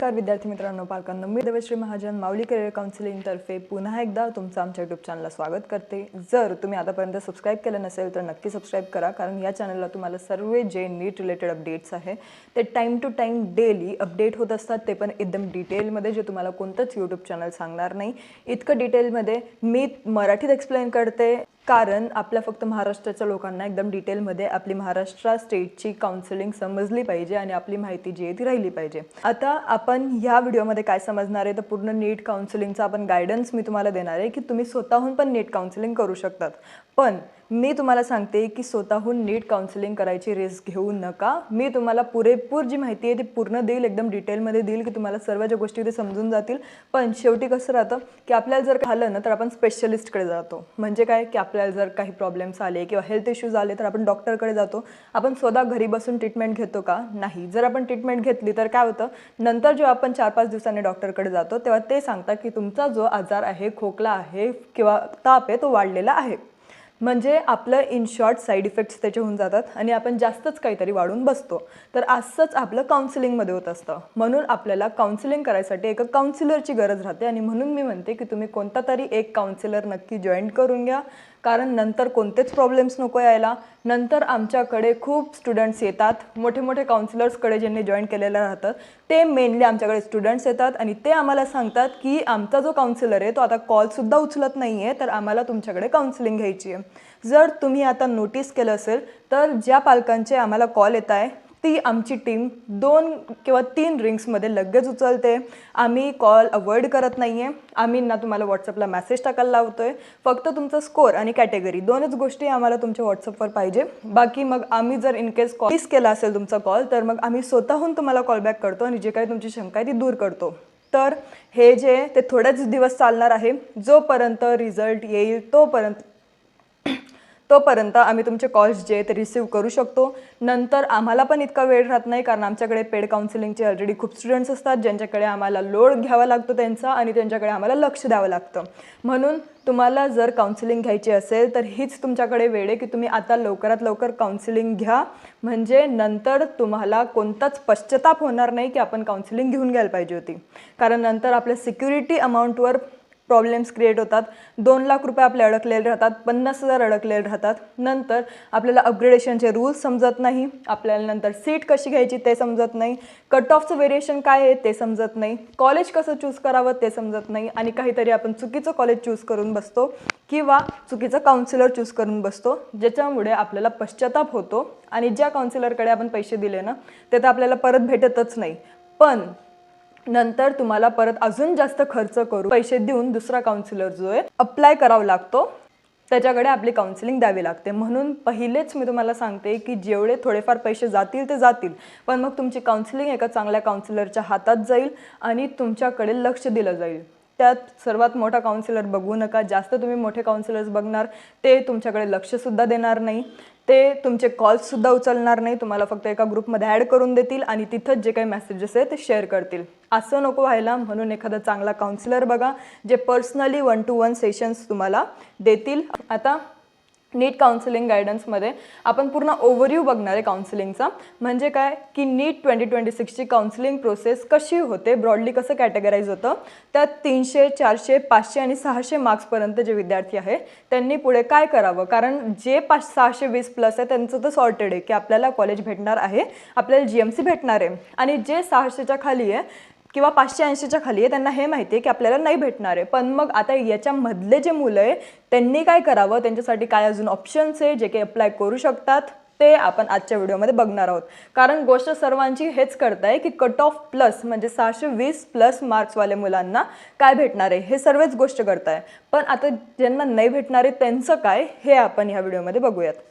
नमस्कार विद्यार्थी मित्रांनो, पालकांनो, मी देवश्री महाजन माऊली करिअर काउन्सिलिंग तर्फे पुन्हा एकदा तुमचं आमच्या यूट्यूब चॅनलला स्वागत करते। जर तुम्ही आतापर्यंत सबस्क्राइब केलं नसेल तर नक्की सबस्क्राइब करा, कारण या चॅनलला तुम्हाला सर्व जे नीट रिलेटेड अपडेट्स आहे ते time to time daily update होत असतात, ते पण एकदम डिटेलमध्ये, जे तुम्हाला कोणतंच यूट्यूब चॅनल सांगणार नाही इतकं डिटेलमध्ये मी मराठीत एक्सप्लेन करते। कारण आपल्या फक्त महाराष्ट्राच्या लोकांना एकदम डिटेलमध्ये आपली महाराष्ट्र स्टेटची काउन्सिलिंग समजली पाहिजे आणि आपली माहिती जी आहे ती राहिली पाहिजे। आता आपण ह्या व्हिडिओमध्ये काय समजणार आहे तर पूर्ण नीट काउन्सिलिंगचा आपण गायडन्स मी तुम्हाला देणार आहे की तुम्ही स्वतःहून पण नीट काउन्सिलिंग करू शकतात। पण मी तुम्हाला सांगते की स्वतःहून नीट काउन्सिलिंग करायची रिस्क घेऊ नका। मी तुम्हाला पुरेपूर जी माहिती आहे ती पूर्ण देईल, एकदम डिटेलमध्ये देईल की तुम्हाला सर्व ज्या गोष्टी ते समजून जातील। पण शेवटी कसं राहतं की आपल्याला जर झालं ना तर आपण स्पेशलिस्टकडे जातो। म्हणजे काय की आपल्याला जर काही प्रॉब्लेम्स आले किंवा हेल्थ इश्यूज आले तर आपण डॉक्टरकडे जातो। आपण स्वतः घरी बसून ट्रीटमेंट घेतो का? नाही। जर आपण ट्रीटमेंट घेतली तर काय होतं, नंतर जेव्हा आपण 4-5 दिवसांनी डॉक्टरकडे जातो तेव्हा ते सांगतात की तुमचा जो आजार आहे, खोकला आहे किंवा ताप आहे, तो वाढलेला आहे। म्हणजे आपलं इन शॉर्ट साईड इफेक्ट्स त्याचे होऊन जातात आणि आपण जास्तच काहीतरी वाढून बसतो। तर असंच आपलं काउन्सिलिंगमध्ये होत असतं। म्हणून आपल्याला काउन्सिलिंग करायसाठी एका काउन्सिलरची गरज राहते आणि म्हणून मी म्हणते की तुम्ही कोणता तरी एक काउन्सिलर नक्की जॉईन करून घ्या, कारण नंतर कोणतेच प्रॉब्लेम्स नको यायला। नंतर आमच्याकडे खूप स्टुडंट्स येतात, मोठे मोठे काउन्सिलर्सकडे ज्यांनी जॉईन केलेलं राहतं ते मेनली आमच्याकडे स्टुडंट्स येतात आणि ते आम्हाला सांगतात की आमचा जो काउन्सिलर आहे तो आता कॉलसुद्धा उचलत नाही आहे, तर आम्हाला तुमच्याकडे काउन्सिलिंग घ्यायची आहे। जर तुम्ही आता नोटीस केलं असेल तर ज्या पालकांचे आम्हाला कॉल येत आहे ती आमची टीम 2 किंवा 3 रिंग्समध्ये लगेच उचलते। आम्ही कॉल अवॉइड करत नाही आहे। आम्ही ना तुम्हाला व्हॉट्सअपला मेसेज टाकायला लावतो आहे, फक्त तुमचा स्कोर आणि कॅटेगरी 2च गोष्टी आम्हाला तुमच्या व्हॉट्सअपवर पाहिजे। बाकी मग आम्ही जर इन केस कॉल मिस केला असेल तुमचा कॉल तर मग आम्ही स्वतःहून तुम्हाला कॉलबॅक करतो आणि जे काही तुमची शंका आहे ती दूर करतो। तर हे जे ते थोडेच दिवस चालणार आहे, जोपर्यंत रिझल्ट येईल तोपर्यंत आम्ही तुमचे कॉल्स जे ते रिसीव करू शकतो। नंतर आम्हाला पण इतका वेळ राहत नाही, कारण आमच्याकडे पेड काउन्सिलिंगचे ऑलरेडी खूप स्टुडंट्स असतात ज्यांच्याकडे आम्हाला लोड घ्यावा लागतो त्यांचा आणि त्यांच्याकडे आम्हाला लक्ष द्यावं लागतं। म्हणून तुम्हाला जर काउन्सिलिंग घ्यायची असेल तर हीच तुमच्याकडे वेळ आहे की तुम्ही आता लवकरात लवकर काउन्सिलिंग घ्या, म्हणजे नंतर तुम्हाला कोणताच पश्चाताप होणार नाही की आपण काउन्सिलिंग घेऊन घ्यायला पाहिजे होती। कारण नंतर आपल्या सिक्युरिटी अमाऊंटवर प्रॉब्लेम्स क्रिएट होतात। 2 लाख रुपये आपले अडकलेले राहतात, 50,000 अडकलेले राहतात। नंतर आपल्याला अपग्रेडेशनचे रूल्स समजत नाही, आपल्याला नंतर सीट कशी घ्यायची ते समजत नाही, कट ऑफचं व्हेरिएशन काय आहे ते समजत नाही, कॉलेज कसं चूज करावं ते समजत नाही आणि काहीतरी आपण चुकीचं कॉलेज चूज करून बसतो किंवा चुकीचं काउन्सिलर चूज करून बसतो, ज्याच्यामुळे आपल्याला पश्चाताप होतो आणि ज्या काउन्सिलरकडे आपण पैसे दिले ना ते तर आपल्याला परत भेटतच नाही। पण नंतर तुम्हाला परत अजून जास्त खर्च करून पैसे देऊन दुसरा काउन्सिलर जो आहे अप्लाय करावा लागतो, त्याच्याकडे आपली काउन्सिलिंग द्यावी लागते। म्हणून पहिलेच मी तुम्हाला सांगते की जेवढे थोडेफार पैसे जातील ते जातील, पण मग तुमची काउन्सिलिंग एका चांगल्या काउन्सिलरच्या हातात जाईल आणि तुमच्याकडे लक्ष दिलं जाईल। त्यात सर्वात मोठा काउन्सिलर बघू नका, जास्त तुम्ही मोठे काउन्सिलर्स बघणार ते तुमच्याकडे लक्षसुद्धा देणार नाही, ते तुमचे कॉल्ससुद्धा उचलणार नाही, तुम्हाला फक्त एका ग्रुपमध्ये ॲड करून देतील आणि तिथंच जे काही मेसेजेस आहे ते शेअर करतील। असं नको व्हायला, म्हणून एखादा चांगला काउन्सिलर बघा जे पर्सनली 1-to-1 सेशन्स तुम्हाला देतील। आता नीट काउन्सिलिंग गायडन्समध्ये आपण पूर्ण ओव्हरव्ह्यू बघणार आहे काउन्सिलिंगचा। म्हणजे काय की नीट 2026ची काउन्सिलिंग प्रोसेस कशी होते, ब्रॉडली कसं कॅटेगराईज होतं, त्यात 300, 400, 500 आणि 600 मार्क्सपर्यंत जे विद्यार्थी आहे त्यांनी पुढे काय करावं। कारण जे 620 प्लस आहे त्यांचं तर सॉर्टेड आहे की आपल्याला कॉलेज भेटणार आहे, आपल्याला GMC भेटणार आहे, आणि जे 600च्या खाली आहे किंवा 580च्या खाली आहे त्यांना हे माहिती आहे की आपल्याला नाही भेटणार आहे। पण मग आता याच्यामधले जे मुलं आहे त्यांनी काय करावं, त्यांच्यासाठी काय अजून ऑप्शन्स आहे जे काही अप्लाय करू शकतात ते आपण आजच्या व्हिडिओमध्ये बघणार आहोत। कारण गोष्ट सर्वांची हेच करताय की कट ऑफ प्लस म्हणजे 620 प्लस मार्क्सवाले मुलांना काय भेटणार आहे, हे सर्वच गोष्ट करताय। पण आता ज्यांना नाही भेटणार आहे त्यांचं काय हे आपण ह्या व्हिडिओमध्ये बघूयात।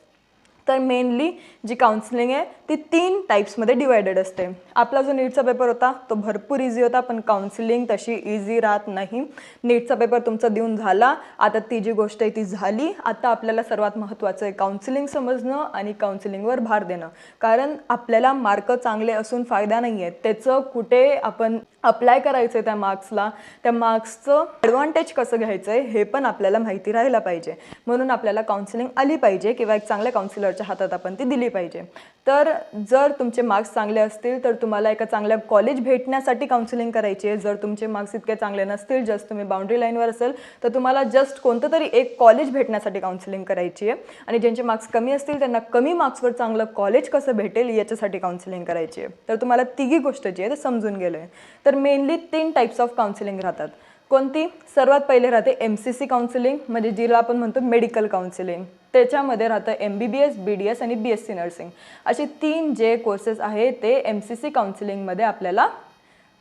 तर मेनली जी काउन्सिलिंग आहे ती 3 टाइप्समध्ये डिवायडेड असते। आपला जो नीटचा पेपर होता तो भरपूर इझी होता, पण काउन्सिलिंग तशी इझी राहत नाही। नीटचा पेपर तुमचा देऊन झाला, आता ती जी गोष्ट आहे ती झाली। आता आपल्याला सर्वात महत्त्वाचं आहे काउन्सिलिंग समजणं आणि काउन्सिलिंगवर भार देणं। कारण आपल्याला मार्क चांगले असून फायदा नाही आहे, त्याचं कुठे आपण अप्लाय करायचं आहे त्या मार्क्सला, त्या मार्क्सचं ॲडव्हान्टेज कसं घ्यायचं आहे हे पण आपल्याला माहिती राहायला पाहिजे। म्हणून आपल्याला काउन्सिलिंग आली पाहिजे किंवा एक चांगल्या काउन्सिलरच्या हातात आपण ती दिली पाहिजे. तर जर तुमचे मार्क्स चांगले असतील तर तुम्हाला एका चांगल्या कॉलेज भेटण्यासाठी काउन्सिलिंग करायची आहे. जर तुमचे मार्क्स इतके चांगले नसतील, जस्ट तुम्ही बाउंड्री लाईनवर असेल, तर तुम्हाला जस्ट कोणतं तरी एक कॉलेज भेटण्यासाठी काउन्सिलिंग करायची आहे. आणि ज्यांचे मार्क्स कमी असतील त्यांना कमी मार्क्सवर चांगलं कॉलेज कसं भेटेल याच्यासाठी काउन्सिलिंग करायची आहे. तर तुम्हाला तिघी गोष्ट जी आहे ते समजून गेलं आहे. तर मेनली 3 टाईप्स ऑफ काउन्सिलिंग राहतात. कोणती? सर्वात पहिले राहते MCC काउन्सिलिंग, म्हणजे जिला आपण म्हणतो मेडिकल काउन्सिलिंग. त्याच्यामध्ये राहतं MBBS, BDS आणि BSc नर्सिंग. असे 3 जे कोर्सेस आहे ते MCC काउन्सिलिंगमध्ये आपल्याला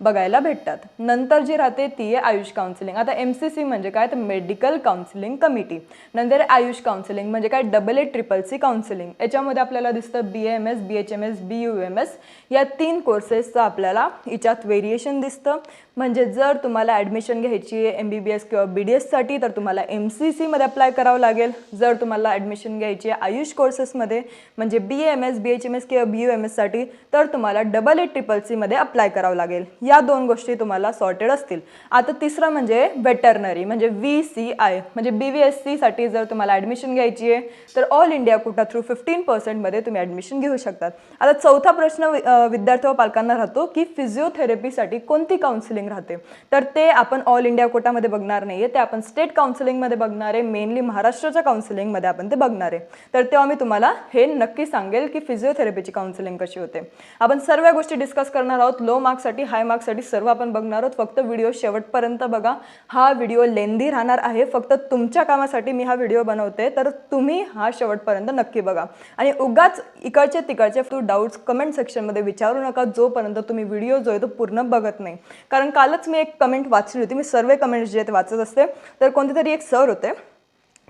बघायला भेटतात. नंतर जी राहते ती आहे आयुष काउन्सिलिंग. आता MCC म्हणजे काय? तर मेडिकल काउन्सिलिंग कमिटी. नंतर आयुष काउन्सिलिंग म्हणजे काय? AACCC counselling. याच्यामध्ये आपल्याला दिसतं BAMS, BHMS, BUMS या 3 कोर्सेसचं आपल्याला याच्यात व्हेरिएशन दिसतं. म्हणजे जर तुम्हाला ॲडमिशन घ्यायची आहे MBBS किंवा BDSसाठी तर तुम्हाला MCCमध्ये अप्लाय करावं लागेल. जर तुम्हाला ॲडमिशन घ्यायची आहे आयुष कोर्सेसमध्ये म्हणजे BAMS, BHMS किंवा BUMSसाठी तर तुम्हाला AACCCमध्ये अप्लाय करावं लागेल. या 2 गोष्टी तुम्हाला सॉर्टेड असतील. आता तिसरं म्हणजे वेटरनरी म्हणजे VCI म्हणजे BVSCसाठी जर तुम्हाला ॲडमिशन घ्यायची आहे तर ऑल इंडिया कोटा थ्रू 15% तुम्ही ॲडमिशन घेऊ शकतात. आता चौथा प्रश्न विद्यार्थी व पालकांना राहतो की फिजिओथेरपीसाठी कोणती काउन्सिलिंग राहते? तर ते आपण ऑल इंडिया कोटामध्ये बघणार नाही आहे, ते आपण स्टेट काउन्सिलिंगमध्ये बघणार आहे. मेनली महाराष्ट्राच्या काउन्सिलिंगमध्ये आपण ते बघणार आहे. तर तेव्हा मी तुम्हाला हे नक्की सांगेल की फिजिओथेरपीची काउन्सिलिंग कशी होते. आपण सर्व गोष्टी डिस्कस करणार आहोत. लो मार्क्ससाठी, हाय मार्क्ससाठी सर्व आपण बघणार आहोत. फक्त व्हिडिओ शेवटपर्यंत बघा. हा व्हिडिओ लेंदी राहणार आहे. फक्त तुमच्या कामासाठी मी हा व्हिडिओ बनवते, तर तुम्ही हा शेवटपर्यंत नक्की बघा. आणि उगाच इकडचे तिकडचे डाऊट्स कमेंट सेक्शनमध्ये विचारू नका जोपर्यंत तुम्ही व्हिडिओ जो आहे तो पूर्ण बघत नाही. कारण कालच मी एक कमेंट वाचली होती. मी सर्व कमेंट्स जे ते वाचत असते. तर कोणते तरी एक सर होते,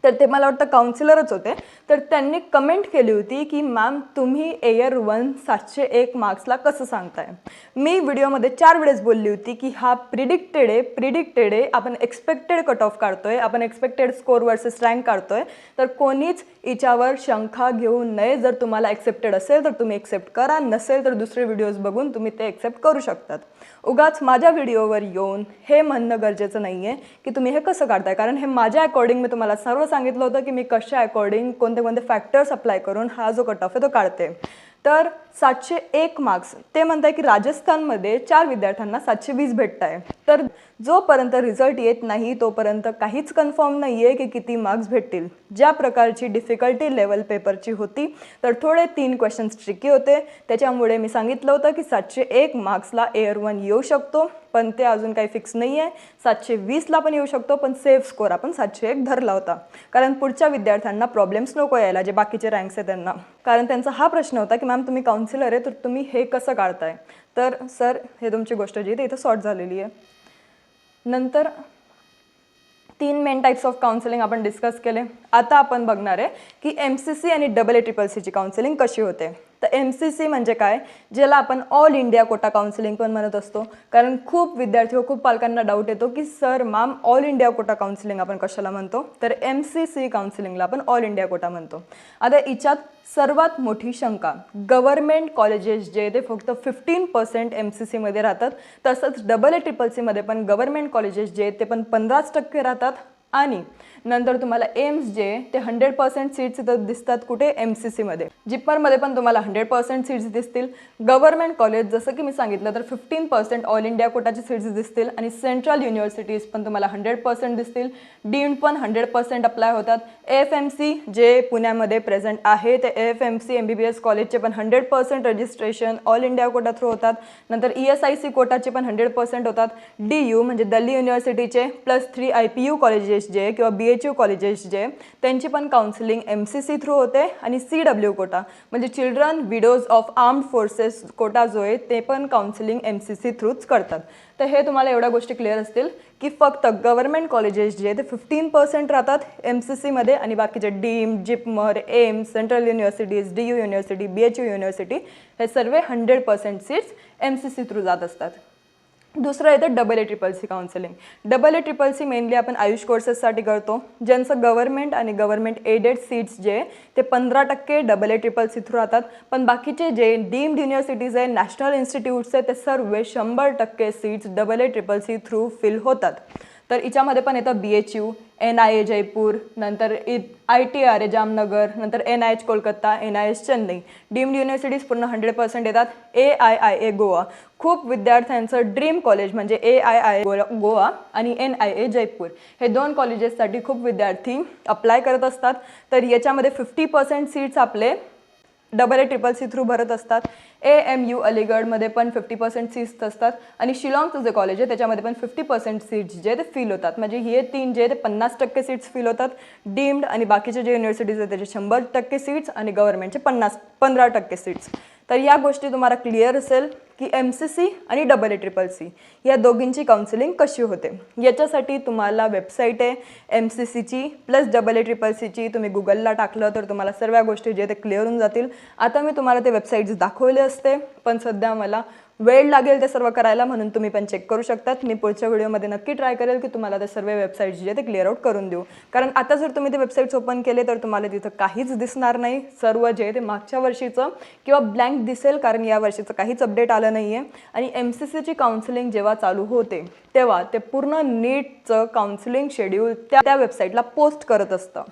तर ते मला वाटतं काउन्सिलरच होते. तर त्यांनी कमेंट केली होती की मॅम तुम्ही एयर 1 701 मार्क्सला कसं सांगताय? मी व्हिडिओमध्ये 4 वेळेस बोलली होती की हा प्रिडिक्टेड आहे. आपण एक्सपेक्टेड कट ऑफ काढतोय, आपण एक्सपेक्टेड स्कोर वर्सेस रँक काढतोय. तर कोणीच याच्यावर शंका घेऊ नये. जर तुम्हाला एक्सेप्टेड असेल तर तुम्ही एक्सेप्ट करा, नसेल तर दुसरे व्हिडिओज बघून तुम्ही ते एक्सेप्ट करू शकतात. उगाच माझ्या व्हिडिओवर येऊन हे म्हणणं गरजेचं नाही आहे की तुम्ही हे कसं काढताय. कारण हे माझ्या अकॉर्डिंग मी तुम्हाला सर्व सांगितलं होतं की मी कशा अकॉर्डिंग कोणते कोणते फॅक्टर्स अप्लाय करून हा जो कट ऑफ आहे तो काढते. तर 701 मार्क्स ते म्हणताय की राजस्थानमध्ये 4 विद्यार्थ्यांना 720 भेटत आहे. तर जोपर्यंत रिझल्ट येत नाही तोपर्यंत काहीच कन्फर्म नाही आहे की किती मार्क्स भेटतील. ज्या प्रकारची डिफिकल्टी लेवल पेपरची होती तर थोडे 3 क्वेश्चन्स ट्रिकी होते. त्याच्यामुळे मी सांगितलं होतं की 701 मार्क्सला एअर 1 येऊ शकतो, पण ते अजून काही फिक्स नाही आहे. 720ला पण येऊ शकतो, पण सेफ स्कोर आपण 701 धरला होता. कारण पुढच्या विद्यार्थ्यांना प्रॉब्लेम्स नको यायला जे बाकीचे रँक्स आहे त्यांना. कारण त्यांचा हा प्रश्न होता की मॅम तुम्ही काउन्सिलर आहे तर तुम्ही हे कसं काढताय? तर सर हे तुमची गोष्ट जी आहे इथं सॉर्ट झालेली आहे. नंतर 3 मेन टाईप्स ऑफ काउन्सिलिंग आपण डिस्कस केले. आता आपण बघणार आहे की MCC आणि AACCCची काउन्सिलिंग कशी होते. तर MCC म्हणजे काय? ज्याला आपण ऑल इंडिया कोटा काउन्सिलिंग पण म्हणत असतो. कारण खूप विद्यार्थी व खूप पालकांना डाऊट येतो की sir ma'am all India quota counselling आपण कशाला म्हणतो? तर MCC काउन्सिलिंगला आपण ऑल इंडिया कोटा म्हणतो. आता याच्यात सर्वात मोठी शंका, गव्हर्नमेंट कॉलेजेस जे ते फक्त 15% MCCमध्ये राहतात. तसंच AACCCमध्ये पण गव्हर्नमेंट कॉलेजेस जे ते पण 15% राहतात. आणि नंतर तुम्हाला एम्स जे ते 100% सीट्स इथं दिसतात कुठे? MCCमध्ये. जिप्मरमध्ये पण तुम्हाला 100% सीट्स दिसतील. गव्हर्नमेंट कॉलेज जसं की मी सांगितलं तर 15% ऑल इंडिया कोटाची सीट्स दिसतील. आणि सेंट्रल युनिव्हर्सिटीज पण तुम्हाला 100% दिसतील. डीम्ड पण 100% अप्लाय होतात. AFMC जे पुण्यामध्ये प्रेझेंट आहे ते AFMC MBBS कॉलेजचे पण 100% registration all India Kota through होतात. नंतर ESIC कोटाचे पण 100% होतात. DU म्हणजे दिल्ली युनिव्हर्सिटीचे +3 IPU कॉलेजेस जे किंवा BHU कॉलेजेस जे त्यांची पण काउन्सिलिंग MCC थ्रू होते. आणि CW कोटा म्हणजे children widows of armed forces quota जो आहे ते पण काउन्सिलिंग MCC थ्रूच करतात. तर हे तुम्हाला एवढ्या गोष्टी क्लिअर असतील की फक्त गव्हर्नमेंट कॉलेजेस जे ते 15% राहतात MCCमध्ये आणि बाकीचे deemed, JIPMER, AIIMS, central universities, DU university, BHU university हे सर्व 100% सीट्स MCC थ्रू जात असतात. दुसरं येतं AACCC काउन्सिलिंग. AACCC मेनली आपण आयुष कोर्सेससाठी करतो. ज्यांचं गव्हर्नमेंट आणि गव्हर्नमेंट एडेड सीट्स जे ते 15% AACCC थ्रू राहतात. पण बाकीचे जे डीम्ड युनिव्हर्सिटीज आहे, नॅशनल इन्स्टिट्यूट्स आहे ते सर्व 100% सीट्स AACCC थ्रू फिल होतात. तर हिच्यामध्ये पण येतं BHU, NIA जयपूर, नंतर ITR जामनगर, नंतर NIH Kolkata, NIH Chennai. Deemed universities पूर्ण 100% येतात. AIIA गोवा, खूप विद्यार्थ्यांचं ड्रीम कॉलेज म्हणजे AIIA गोवा आणि NIA जयपूर, हे 2 कॉलेजेससाठी खूप विद्यार्थी अप्लाय करत असतात. तर याच्यामध्ये 50% सीट्स आपले AA-CCC थ्रू भरत असतात. AMU अलीगडमध्ये पण 50% सीट्स असतात आणि शिलाँगचं जे कॉलेज आहे त्याच्यामध्ये पण 50% सीट्स जे ते फिल होतात. म्हणजे हे 3 जे ते 50% सीट्स फिल होतात. डीम्ड आणि बाकीचे जे युनिव्हर्सिटीज आहेत त्याचे 100% सीट्स आणि गव्हर्नमेंटचे 15% सीट्स. तर या गोष्टी तुम्हाला क्लिअर असेल की MCC आणि AA-CCC या दोघींची काउन्सिलिंग कशी होते. याच्यासाठी तुम्हाला वेबसाईट आहे MCCची प्लस AA-CCCची. तुम्ही गुगलला टाकलं तर तुम्हाला सर्व गोष्टी जे ते क्लिअर होऊन जातील. आता मी तुम्हाला ते वेबसाईट्स दाखवले असते, पण सध्या मला वेळ लागेल ते सर्व करायला, म्हणून तुम्ही पण चेक करू शकतात. मी पुढच्या व्हिडिओमध्ये नक्की ट्राय करेल की तुम्हाला ते सर्व वेबसाईट्स जे ते क्लिअर आउट करून देऊ. कारण आता जर तुम्ही ते वेबसाईट्स ओपन केले तर तुम्हाला तिथं काहीच दिसणार नाही. सर्व जे ते मागच्या वर्षीचं किंवा ब्लँक दिसेल, कारण या वर्षीचं काहीच अपडेट आलं नाही आहे. आणि MCCची काउन्सिलिंग जेव्हा चालू होते तेव्हा ते पूर्ण नीटचं काउन्सिलिंग शेड्यूल त्या वेबसाईटला पोस्ट करत असतं.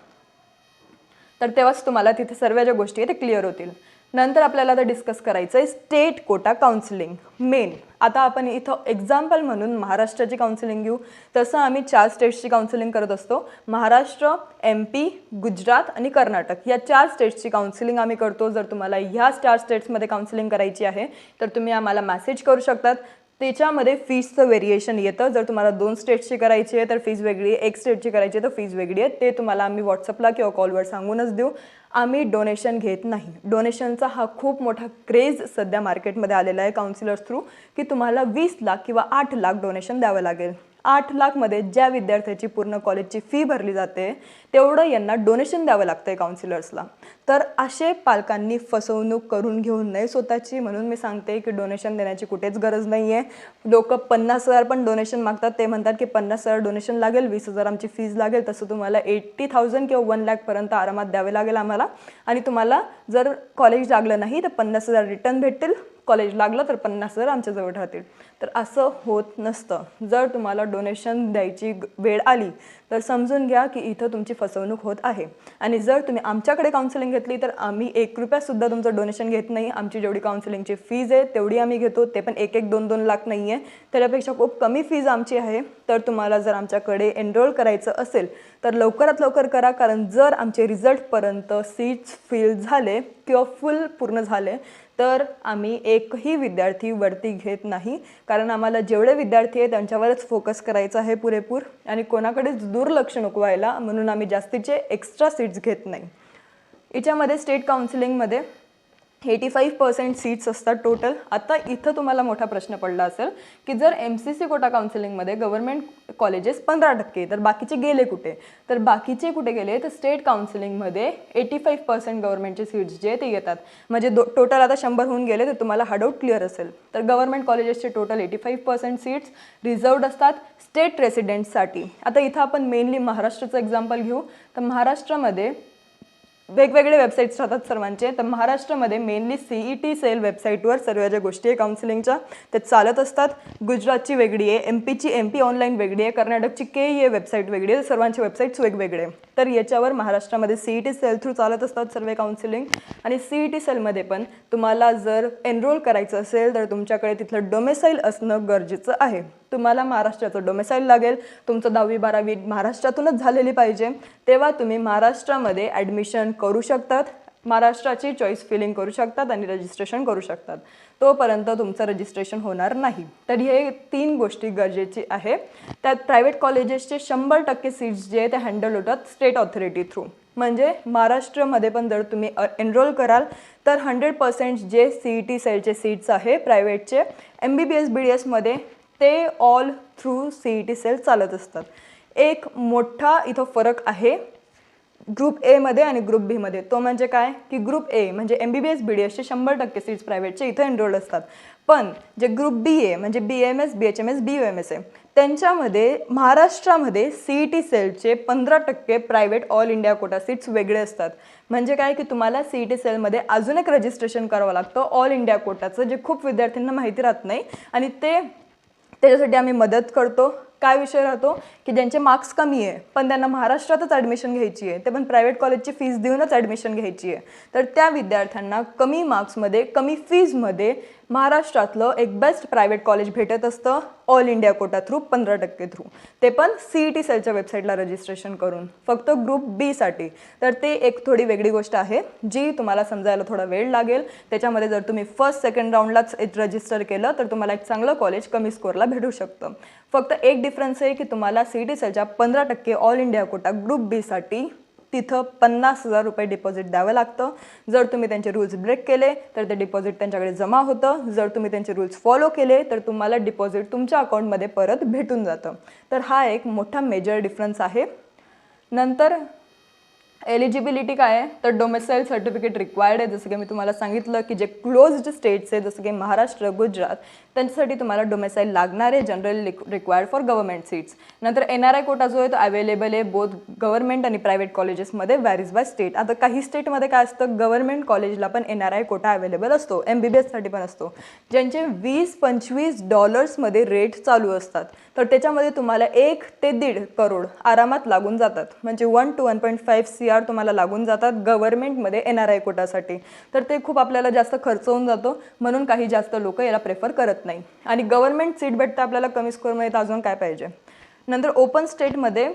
तर तेव्हाच तुम्हाला तिथे सर्व ज्या गोष्टी आहेत ते क्लिअर होतील. नंतर आपल्याला आता डिस्कस करायचं आहे स्टेट कोटा काउन्सिलिंग मेन. आता आपण इथं एक्झाम्पल म्हणून महाराष्ट्राची काउन्सिलिंग घेऊ. तसं आम्ही 4 स्टेट्सची काउन्सिलिंग करत असतो. महाराष्ट्र, MP, गुजरात आणि कर्नाटक या 4 स्टेट्सची काउन्सिलिंग आम्ही करतो. जर तुम्हाला ह्या 4 स्टेट्समध्ये काउन्सिलिंग करायची आहे तर तुम्ही आम्हाला मेसेज करू शकतात. त्याच्यामध्ये फीजचं व्हेरिएशन येतं. जर तुम्हाला 2 स्टेट्सची करायची आहे तर फीज वेगळी आहे, 1 स्टेटची करायची आहे तर फीज वेगळी आहे. ते तुम्हाला आम्ही व्हॉट्सअपला किंवा कॉलवर सांगूनच देऊ. आम्ही डोनेशन घेत नाही. डोनेशनचा हा खूप मोठा क्रेज सध्या मार्केटमध्ये आलेला आहे काउन्सिलर्स थ्रू, की तुम्हाला 20 लाख किंवा 8 लाख डोनेशन द्यावं लागेल. 8 लाखमध्ये ज्या विद्यार्थ्याची पूर्ण कॉलेजची फी भरली जाते तेवढं यांना डोनेशन द्यावं लागतं आहे काउन्सिलर्सला. तर असे पालकांनी फसवणूक करून घेऊ नये स्वतःची. म्हणून मी सांगते की डोनेशन देण्याची कुठेच गरज नाही आहे. लोक 50,000 पण डोनेशन मागतात. ते म्हणतात की 50,000 डोनेशन लागेल, 20,000 आमची फीज लागेल. तसं तुम्हाला 80,000 किंवा 1 लाखपर्यंत आरामात द्यावे लागेल आम्हाला. आणि तुम्हाला जर कॉलेज लागलं नाही तर 50,000 रिटर्न भेटतील, कॉलेज लागलं तर 50,000 आमच्याजवळ राहतील. तर असं होत नसतं. जर तुम्हाला डोनेशन द्यायची वेळ आली तर समजून घ्या की इथं तुमची फसवणूक होत आहे. आणि जर तुम्ही आमच्याकडे काउन्सिलिंग घेतली तर आम्ही 1 रुपयासुद्धा तुमचं डोनेशन घेत नाही. आमची जेवढी काउन्सिलिंगची फीज आहे तेवढी आम्ही घेतो, ते पण 1-1, 2-2 लाख नाही आहे. त्याच्यापेक्षा खूप कमी फीज आमची आहे. तर तुम्हाला जर आमच्याकडे एनरोल करायचं असेल तर लवकरात लवकर करा. कारण जर आमचे रिझल्टपर्यंत सीट्स फिल झाले किंवा फुल पूर्ण झाले तर आम्ही एकही विद्यार्थी वरती घेत नाही. कारण आम्हाला जेवढे विद्यार्थी आहेत त्यांच्यावरच फोकस करायचा आहे पुरेपूर, आणि कोणाकडेच दुर्लक्ष नको व्हायला, म्हणून आम्ही जास्तीचे एक्स्ट्रा सीट्स घेत नाही. याच्यामध्ये स्टेट काउन्सिलिंगमध्ये 85% सीट्स असतात टोटल. आता इथं तुम्हाला मोठा प्रश्न पडला असेल की जर MCC कोटा काउन्सिलिंगमध्ये गव्हर्नमेंट कॉलेजेस 15% तर बाकीचे गेले कुठे. तर बाकीचे कुठे गेले तर स्टेट काउन्सिलिंगमध्ये 85% गव्हर्नमेंटचे सीट्स जे ते येतात. म्हणजे टोटल आता 100 होऊन गेले तर तुम्हाला हा डाऊट क्लिअर असेल. तर गव्हर्नमेंट कॉलेजेसचे टोटल 85% सीट्स रिझर्वड असतात स्टेट रेसिडेंट्ससाठी. आता इथं आपण मेनली महाराष्ट्राचं एक्झाम्पल घेऊ. तर महाराष्ट्रामध्ये वेगवेगळे वेबसाईट्स राहतात सर्वांचे. तर महाराष्ट्रामध्ये मेनली CET सेल वेबसाईटवर सर्व ज्या गोष्टी आहे काउन्सिलिंगच्या ते चालत असतात. गुजरातची वेगळी आहे, MPची MP ऑनलाईन वेगळी आहे, कर्नाटकची KEA वेबसाईट वेगळी आहे. सर्वांचे वेबसाईट्स वेगवेगळे. तर याच्यावर महाराष्ट्रामध्ये CET सेल थ्रू चालत असतात सर्व काउन्सिलिंग. आणि CET सेलमध्ये पण तुम्हाला जर एनरोल करायचं असेल तर तुमच्याकडे तिथलं डोमेसाईल असणं गरजेचं आहे. तुम्हाला महाराष्ट्राचं डोमेसाईल लागेल. तुमचं 10वी 12वी महाराष्ट्रातूनच झालेली पाहिजे. तेव्हा तुम्ही महाराष्ट्रामध्ये ॲडमिशन करू शकतात, महाराष्ट्राची चॉईस फिलिंग करू शकतात आणि रजिस्ट्रेशन करू शकतात. तोपर्यंत तुमचं रजिस्ट्रेशन होणार नाही. तर हे 3 गोष्टी गरजेची आहे. त्यात प्रायव्हेट कॉलेजेसचे 100% सीट्स जे ते हँडल होतात स्टेट ऑथॉरिटी थ्रू. म्हणजे महाराष्ट्रामध्ये पण जर तुम्ही एनरोल कराल तर 100% जे CET सेलचे सीट्स आहे प्रायव्हेटचे MBBS BDSमध्ये ते ऑल थ्रू CET सेल चालत असतात. एक मोठा इथं फरक आहे ग्रुप A मध्ये आणि ग्रुप B मध्ये. तो म्हणजे काय की ग्रुप A म्हणजे MBBS BDSचे 100% सीट्स प्रायव्हेटचे इथं एनरोल्ड असतात. पण जे ग्रुप B आहे म्हणजे BAMS BHMS BUMS आहे त्यांच्यामध्ये महाराष्ट्रामध्ये CET सेलचे 15% private all India Kota seats वेगळे असतात. म्हणजे काय की तुम्हाला CET सेलमध्ये अजून एक रजिस्ट्रेशन करावं लागतं ऑल इंडिया कोटाचं, जे खूप विद्यार्थ्यांना माहिती राहत नाही. आणि त्याच्यासाठी आम्ही मदत करतो. काय विषय राहतो की ज्यांचे मार्क्स कमी आहे पण त्यांना महाराष्ट्रातच ॲडमिशन घ्यायची आहे, ते पण प्रायव्हेट कॉलेजची फीस देऊनच ॲडमिशन घ्यायची आहे, तर त्या विद्यार्थ्यांना कमी मार्क्समध्ये कमी फीजमध्ये महाराष्ट्रातलं एक बेस्ट प्रायव्हेट कॉलेज भेटत असतं all India Kota through 15% through, ते पण CET सेलच्या वेबसाईटला रजिस्ट्रेशन करून, फक्त ग्रुप बीसाठी. तर ते एक थोडी वेगळी गोष्ट आहे जी तुम्हाला समजायला थोडा वेळ लागेल. त्याच्यामध्ये जर तुम्ही फर्स्ट सेकंड राऊंडलाच रजिस्टर केलं तर तुम्हाला एक चांगलं कॉलेज कमी स्कोअरला भेटू शकतं. फक्त एक डिफरन्स आहे की तुम्हाला CET सेलच्या 15% ऑल इंडिया कोटा ग्रुप बीसाठी तिथं 50,000 रुपये डिपॉझिट द्यावं लागतं. जर तुम्ही त्यांचे रूल्स ब्रेक केले तर ते डिपॉझिट त्यांच्याकडे जमा होतं. जर तुम्ही त्यांचे रूल्स फॉलो केले तर तुम्हाला डिपॉझिट तुमच्या अकाउंटमध्ये परत भेटून जातं. तर हा एक मोठा मेजर डिफरन्स आहे. नंतर एलिजिबिलिटी काय आहे तर डोमेसाईल सर्टिफिकेट रिक्वायर्ड आहे. जसं की मी तुम्हाला सांगितलं की जे क्लोज्ड स्टेट्स आहे जसं की महाराष्ट्र, गुजरात, त्यांच्यासाठी तुम्हाला डोमेसाईल लागणार आहे, generally required for government seats. नंतर NRI कोटा जो आहे तो अवेलेबल आहे बोथ गव्हर्नमेंट आणि प्रायव्हेट कॉलेजेसमध्ये, व्हॅरीज बाय स्टेट. आता काही स्टेटमध्ये काय असतं, गव्हर्नमेंट कॉलेजला पण NRI कोटा अवेलेबल असतो, MBBSसाठी पण असतो, ज्यांचे $20-25 रेट चालू असतात. तर त्याच्यामध्ये तुम्हाला 1 ते 1.5 करोड आरामात लागून जातात, म्हणजे 1 to 1.5 CR तुम्हाला लागून जातात गव्हर्नमेंटमध्ये NRI कोटासाठी. तर ते खूप आपल्याला जास्त खर्च होऊन जातो, म्हणून काही जास्त लोक याला प्रेफर करत नाही. आणि गव्हर्नमेंट सीट भेटतं आपल्याला कमी स्कोअरमध्ये, तर अजून काय पाहिजे. नंतर ओपन स्टेटमध्ये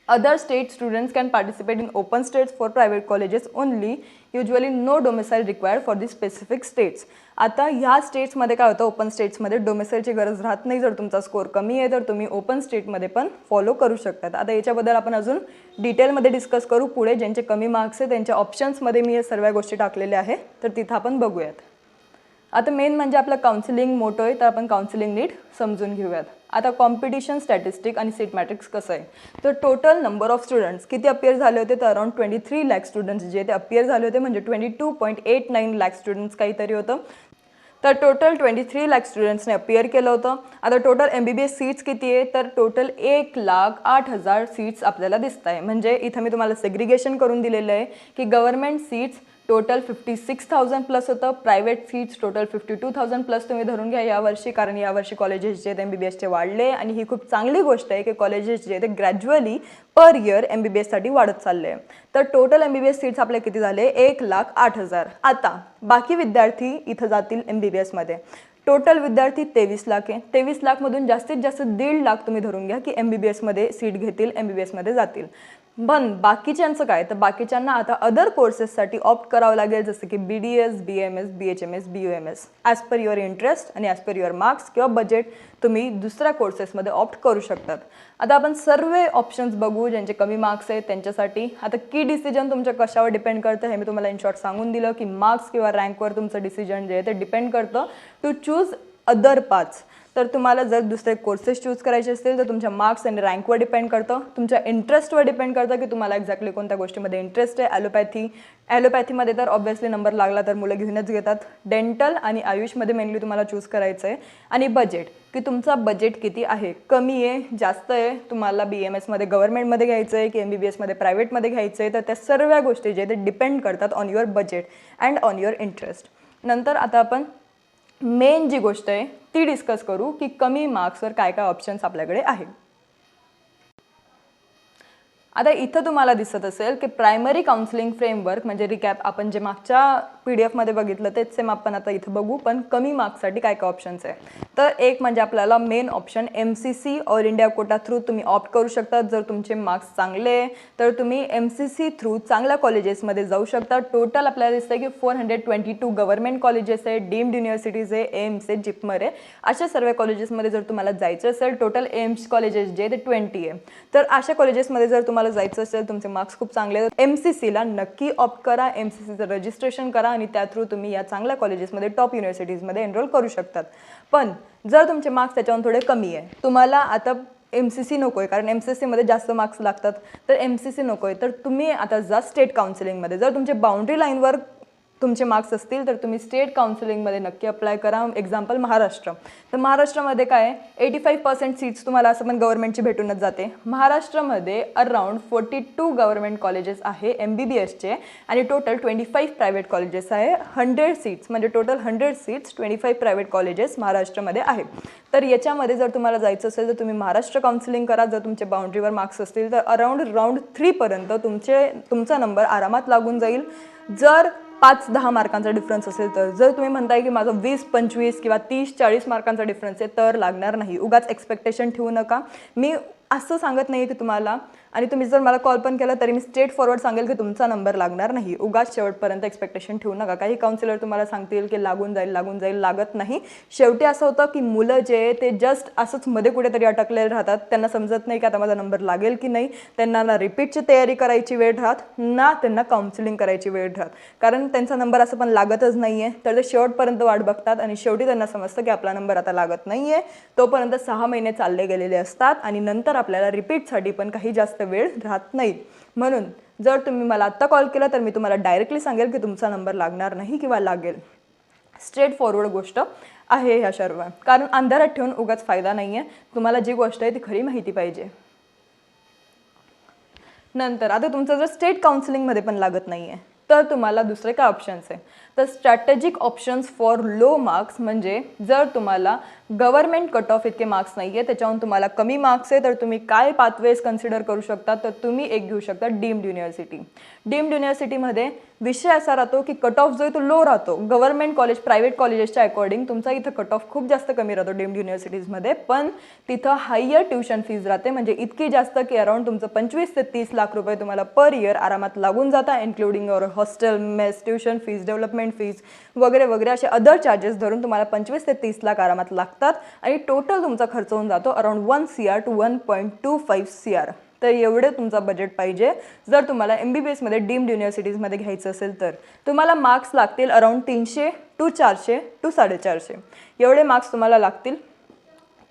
other state students can participate in open states for private colleges only, usually no domicile required for the specific states. आता ह्या स्टेट्समध्ये काय होतं, ओपन स्टेट्समध्ये डोमेसाईलची गरज राहत नाही. जर तुमचा स्कोअर कमी आहे तर तुम्ही ओपन स्टेटमध्ये पण फॉलो करू शकतात. आता याच्याबद्दल आपण अजून डिटेलमध्ये डिस्कस करू पुढे. ज्यांचे कमी मार्क्स आहे त्यांच्या ऑप्शन्समध्ये मी या सर्व गोष्टी टाकलेल्या आहे, तर तिथं आपण बघूयात. आता मेन म्हणजे आपलं काउन्सिलिंग मोठं आहे, तर आपण काउन्सिलिंग नीट समजून घेऊयात. आता कॉम्पिटिशन स्टॅटिस्टिक आणि सीट मॅट्रिक्स कसं आहे, तर टोटल नंबर ऑफ स्टुडंट्स किती अपियर झाले होते, तर अराउंड 23 लाख स्टुडंट्स जे ते अपियर झाले होते, म्हणजे 22.89 लाख स्टुडंट्स काहीतरी होतं. तर टोटल 23 लाख स्टुडंट्सने अपियर केलं होतं. आता टोटल MBBS सीट्स किती आहे, तर टोटल 1,08,000 सीट्स आपल्याला दिसत आहे. म्हणजे इथं मी तुम्हाला सेग्रिगेशन करून दिलेलं आहे की गव्हर्नमेंट सीट्स टोटल 56,000 प्लस होतं, प्रायव्हेट सीट्स टोटल 52,000 प्लस तुम्ही धरून घ्या यावर्षी, कारण यावर्षी कॉलेजेस जे आहेत MBBSचे वाढले, आणि ही खूप चांगली गोष्ट आहे की कॉलेजेस जे ते ग्रॅज्युअली पर इयर MBBSसाठी वाढत चालले आहे. तर टोटल MBBS सीट्स आपले किती झाले, 1,08,000. आता बाकी विद्यार्थी इथं जातील MBBSमध्ये. टोटल विद्यार्थी 23 लाख आहे. 23 लाखमधून जास्तीत जास्त 1.5 लाख तुम्ही धरून घ्या की MBBSमध्ये सीट घेतील, MBBSमध्ये जातील. पण बाकीच्यांचं काय, तर बाकीच्यांना आता अदर कोर्सेससाठी ऑप्ट करावं लागेल, जसं की BDS, BMS, BHMS, BUMS, as per your interest आणि ॲज पर युअर मार्क्स किंवा बजेट तुम्ही दुसऱ्या कोर्सेसमध्ये ऑप्ट करू शकतात. आता आपण सर्व ऑप्शन्स बघू ज्यांचे कमी मार्क्स आहेत त्यांच्यासाठी. आता की डिसिजन तुमच्या कशावर डिपेंड करतं हे मी तुम्हाला इन शॉर्ट सांगून दिलं की मार्क्स किंवा रँकवर तुमचं डिसिजन जे आहे ते डिपेंड करतं टू चूज अदर पाथ्स. तर तुम्हाला जर दुसरे कोर्सेस चूज करायचे असतील तर तुमच्या मार्क्स आणि रँकवर डिपेंड करतं, तुमच्या इंटरेस्टवर डिपेंड करतं की तुम्हाला एक्झॅक्टली कोणत्या गोष्टीमध्ये इंटरेस्ट आहे. ॲलोपॅथीमध्ये तर ऑब्व्हियसली नंबर लागला तर मुलं घेऊनच घेतात. डेंटल आणि आयुषमध्ये मेनली तुम्हाला चूज करायचं आहे. आणि बजेट, की तुमचा बजेट किती आहे, कमी आहे, जास्त आहे, तुम्हाला BMSमध्ये गव्हर्नमेंटमध्ये घ्यायचं आहे की MBBSमध्ये प्रायव्हेटमध्ये घ्यायचं आहे, तर त्या सर्व गोष्टी जे ते डिपेंड करतात on your budget and on your interest. नंतर आता आपण मेन जी गोष्ट आहे ती डिस्कस करू की कमी मार्क्सवर काय काय ऑप्शन्स आपल्याकडे आहेत. आता इथं तुम्हाला दिसत असेल की प्रायमरी काउन्सिलिंग फ्रेमवर्क, म्हणजे रिकॅप आपण जे मागच्या PDF मध्ये बघितलं तेच सेम आपण आता इथं बघू, पण कमी मार्क्ससाठी काय काय ऑप्शन्स आहे. तर एक म्हणजे आपल्याला main option MCC all India Kota through तुम्ही ऑप्ट करू शकता. जर तुमचे मार्क्स चांगले तर तुम्ही MCC थ्रू चांगल्या कॉलेजेसमध्ये जाऊ शकता. टोटल आपल्याला दिसतंय की 422 गव्हर्नमेंट कॉलेजेस आहे, डीम्ड युनिव्हर्सिटीज आहे, एम्स आहे, जिपमर आहे, अशा सर्व कॉलेजेसमध्ये जर तुम्हाला जायचं असेल, टोटल एम्स कॉलेजेस जे ते 20 आहे. तर अशा कॉलेजेसमध्ये जर तुम्हाला जायचं असेल, तुमचे मार्क्स खूप चांगले आहेत, MCCला नक्की ऑप्ट करा, MCCचं रजिस्ट्रेशन करा आणि त्या थ्रू तुम्ही या चांगल्या कॉलेजेसमध्ये टॉप युनिव्हर्सिटीजमध्ये एनरोल करू शकतात. पण जर तुमचे मार्क्स त्याच्यावर थोडे कमी आहे, तुम्हाला आता MCC नको आहे कारण MCCमध्ये जास्त मार्क्स लागतात, तर MCC नको आहे, तर तुम्ही आता जा स्टेट काउन्सिलिंगमध्ये. जर तुमचे बाउंड्री लाईनवर तुमचे मार्क्स असतील तर तुम्ही स्टेट काउन्सिलिंगमध्ये नक्की अप्लाय करा. एक्झाम्पल महाराष्ट्र. तर महाराष्ट्रामध्ये काय आहे 85% सीट्स तुम्हाला असं पण गव्हर्नमेंटची भेटूनच जाते. महाराष्ट्रामध्ये अराउंड 42 गव्हर्नमेंट कॉलेजेस आहे MBBSचे आणि टोटल 25 प्रायव्हेट कॉलेजेस आहे. 100 सीट्स म्हणजे टोटल 100 सीट्स 25 प्रायव्हेट कॉलेजेस महाराष्ट्रामध्ये आहे. तर याच्यामध्ये जर तुम्हाला जायचं असेल तर तुम्ही महाराष्ट्र काउन्सिलिंग करा. जर तुमचे बाउंड्रीवर मार्क्स असतील तर राऊंड 3 पर्यंत तुमचा नंबर आरामात लागून जाईल. जर 5-10 मार्कांचा डिफरन्स असेल तर. जर तुम्ही म्हणताय की माझं 20-25 किंवा 30-40 मार्कांचा डिफरन्स आहे तर लागणार नाही. उगाच एक्सपेक्टेशन ठेवू नका. मी असं सांगत नाही की तुम्हाला, आणि तुम्ही जर मला कॉल पण केला तरी मी स्ट्रेट फॉरवर्ड सांगेल की तुमचा नंबर लागणार नाही. उगाच शेवटपर्यंत एक्सपेक्टेशन ठेवू नका. काही काउन्सिलर तुम्हाला सांगतील की लागून जाईल, लागत नाही. शेवटी असं होतं की मुलं जे आहे ते जस्ट असंच मध्ये कुठेतरी अटकलेले राहतात. त्यांना समजत नाही की आता माझा नंबर लागेल की नाही. त्यांना ना रिपीटची तयारी करायची वेळ राहत ना त्यांना काउन्सिलिंग करायची वेळ राहत, कारण त्यांचा नंबर असं पण लागतच नाही आहे. तर ते शेवटपर्यंत वाट बघतात आणि शेवटी त्यांना समजतं की आपला नंबर आता लागत नाही आहे. तोपर्यंत 6 महिने चालले गेलेले असतात आणि नंतर आपल्याला रिपीटसाठी पण काही जास्त वेळ राहत नाही. म्हणून जर तुम्ही मला आत्ता कॉल केला तर मी तुम्हाला डायरेक्टली सांगेल की तुमचा नंबर लागणार नाही किंवा लागेल. स्ट्रेट फॉरवर्ड गोष्ट आहे ह्या सर्व, कारण अंधारात ठेवून उगाच फायदा नाही आहे. तुम्हाला जी गोष्ट आहे ती खरी माहिती पाहिजे. नंतर आता तुमचं जर स्टेट काउन्सिलिंगमध्ये पण लागत नाही आहे तर तुम्हाला दुसरे काय ऑप्शन्स आहे तर strategic options for low marks. म्हणजे जर तुम्हाला गव्हर्नमेंट कट ऑफ इतके मार्क्स नाही आहे, त्याच्याहून तुम्हाला कमी मार्क्स आहे, तर तुम्ही काय पाथवेज कन्सिडर करू शकता. तर तुम्ही एक घेऊ शकता डीम्ड युनिव्हर्सिटी. डीम्ड युनिव्हर्सिटीमध्ये विषय असा राहतो की कट ऑफ जो आहे तो लो राहतो. गव्हर्नमेंट कॉलेज प्रायव्हेट कॉलेजेसच्या अकॉर्डिंग तुमचा इथं कट ऑफ खूप जास्त कमी राहतो डीम्ड युनिव्हर्सिटीजमध्ये, पण तिथं हायर ट्युशन फीज राहते. म्हणजे इतकी जास्त की अराउंड तुमचं 25 ते 30 लाख रुपये तुम्हाला पर इयर आरामात लागून जातात, including your hostel, mess, tuition fees, development fees वगैरे वगैरे असे अदर चार्जेस धरून तुम्हाला 25 ते 30 लाख आरामात लागतात आणि टोटल तुमचा खर्च होऊन जातो अराउंड 1 CR to 1.25 CR. तर एवढे तुमचा बजेट पाहिजे जर तुम्हाला MBBSमध्ये डीम्ड युनिव्हर्सिटीजमध्ये घ्यायचं असेल तर. तुम्हाला मार्क्स लागतील अराउंड 300 to 400 to 450 एवढे मार्क्स तुम्हाला लागतील.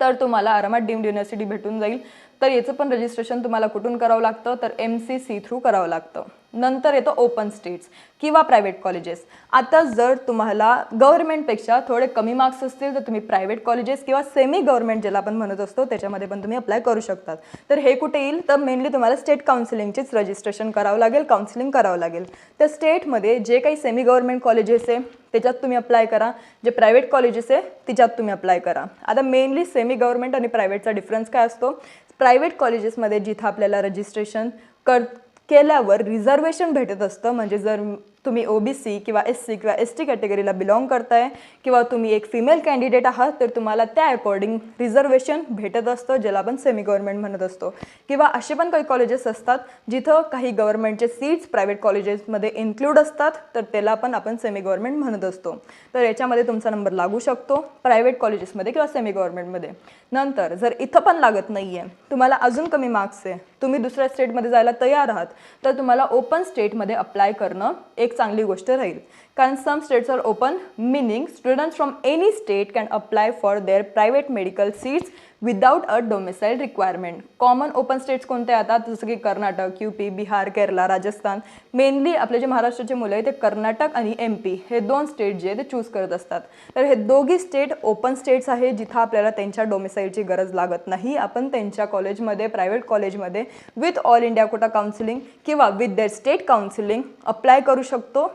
तर तुम्हाला आरामात डीम्ड युनिव्हर्सिटी भेटून जाईल. तर याचं पण रजिस्ट्रेशन तुम्हाला कुठून करावं लागतं तर MCC थ्रू करावं लागतं. नंतर येतो ओपन स्टेट्स किंवा प्रायव्हेट कॉलेजेस. आता जर तुम्हाला गव्हर्नमेंटपेक्षा थोडे कमी मार्क्स असतील तर तुम्ही प्रायव्हेट कॉलेजेस किंवा सेमी गव्हर्नमेंट ज्याला आपण म्हणत असतो त्याच्यामध्ये पण तुम्ही अप्लाय करू शकतात. तर हे कुठे येईल तर मेनली तुम्हाला स्टेट काउन्सिलिंगचेच रजिस्ट्रेशन करावं लागेल, काउन्सिलिंग करावं लागेल. तर स्टेटमध्ये जे काही सेमी गव्हर्नमेंट कॉलेजेस आहे त्याच्यात तुम्ही अप्लाय करा, जे प्रायव्हेट कॉलेजेस आहे त्याच्यात तुम्ही अप्लाय करा. आता मेनली सेमी गव्हर्नमेंट आणि प्रायव्हेटचा डिफरन्स काय असतो. प्रायव्हेट कॉलेजेसमध्ये जिथं आपल्याला रजिस्ट्रेशन केल्यावर रिझर्वेशन भेटत असतं. म्हणजे जर तुम्ही OBC किंवा SC किंवा ST कॅटेगरीला बिलॉंग करताय किंवा तुम्ही एक फिमेल कॅन्डिडेट आहात तर तुम्हाला त्या अकॉर्डिंग रिझर्वेशन भेटत असतं, ज्याला आपण सेमी गव्हर्नमेंट म्हणत असतो. किंवा असे पण काही कॉलेजेस असतात जिथं काही गव्हर्नमेंटचे सीट्स प्रायव्हेट कॉलेजेसमध्ये इन्क्लूड असतात, तर त्याला पण आपण सेमी गव्हर्नमेंट म्हणत असतो. तर याच्यामध्ये तुमचा नंबर लागू शकतो प्रायव्हेट कॉलेजेसमध्ये किंवा सेमी गव्हर्नमेंटमध्ये. नंतर जर इथं पण लागत नाही आहे, तुम्हाला अजून कमी मार्क्स आहे, तुम्ही दुसऱ्या स्टेटमध्ये जायला तयार आहात, तर तुम्हाला ओपन स्टेटमध्ये अप्लाय करणं एक चांगली गोष्ट राहील. कारण some states are open, meaning students from any state can apply for their private medical seats without a domicile requirement. Common open states कोणते येतात जसं की कर्नाटक, UP, बिहार, केरला, राजस्थान. मेनली आपले जे महाराष्ट्राचे मुलं आहे ते कर्नाटक आणि MP हे 2 स्टेट जे आहे ते चूज करत असतात. तर हे दोघी स्टेट ओपन स्टेट्स आहे जिथं आपल्याला त्यांच्या डोमिसाईलची गरज लागत नाही. आपण त्यांच्या कॉलेजमध्ये प्रायव्हेट कॉलेजमध्ये with all India quota counselling किंवा with their state counselling apply करू शकतो.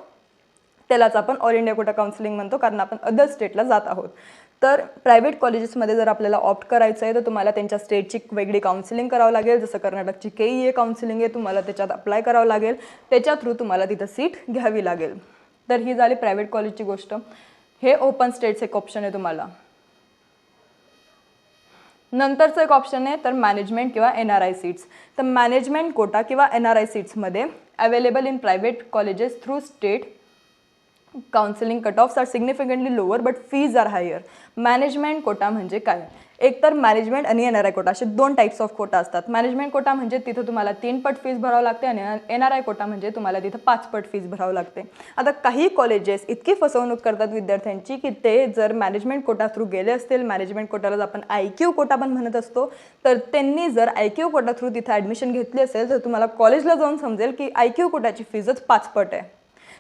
त्यालाच आपण ऑल इंडिया कोटा काउन्सिलिंग म्हणतो, कारण आपण अदर स्टेटला जात आहोत. तर प्रायव्हेट कॉलेजेसमध्ये जर आपल्याला ऑप्ट करायचं आहे तर तुम्हाला त्यांच्या स्टेटची वेगळी काउन्सिलिंग करावं लागेल. जसं कर्नाटकची KEA काउन्सिलिंग आहे, तुम्हाला त्याच्यात अप्लाय करावं लागेल, त्याच्या थ्रू तुम्हाला तिथं सीट घ्यावी लागेल. तर ही झाली प्रायव्हेट कॉलेजची गोष्ट. हे ओपन स्टेट्स एक ऑप्शन आहे तुम्हाला. नंतरचं एक ऑप्शन आहे तर मॅनेजमेंट किंवा NRI सीट्स. तर मॅनेजमेंट कोटा किंवा NRI सीट्समध्ये available in private colleges through state counselling cut offs are significantly lower but fees are higher. Management quota म्हणजे काय, एक तर मॅनेजमेंट आणि NRI कोटा असे 2 टाईप्स ऑफ कोटा असतात. मॅनेजमेंट कोटा म्हणजे तिथं तुम्हाला 3 पट फीज भरावं लागते आणि NRI कोटा म्हणजे तुम्हाला तिथं 5 पट फीज भरावं लागते. आता काही कॉलेजेस इतकी फसवणूक करतात विद्यार्थ्यांची की ते जर मॅनेजमेंट कोटा थ्रू गेले असतील, मॅनेजमेंट कोटाला आपण IQ कोटा पण म्हणत असतो, तर त्यांनी जर IQ कोटा थ्रू तिथं ॲडमिशन घेतली असेल तर तुम्हाला कॉलेजला जाऊन समजेल की IQ कोटाची फीजच 5 पट आहे.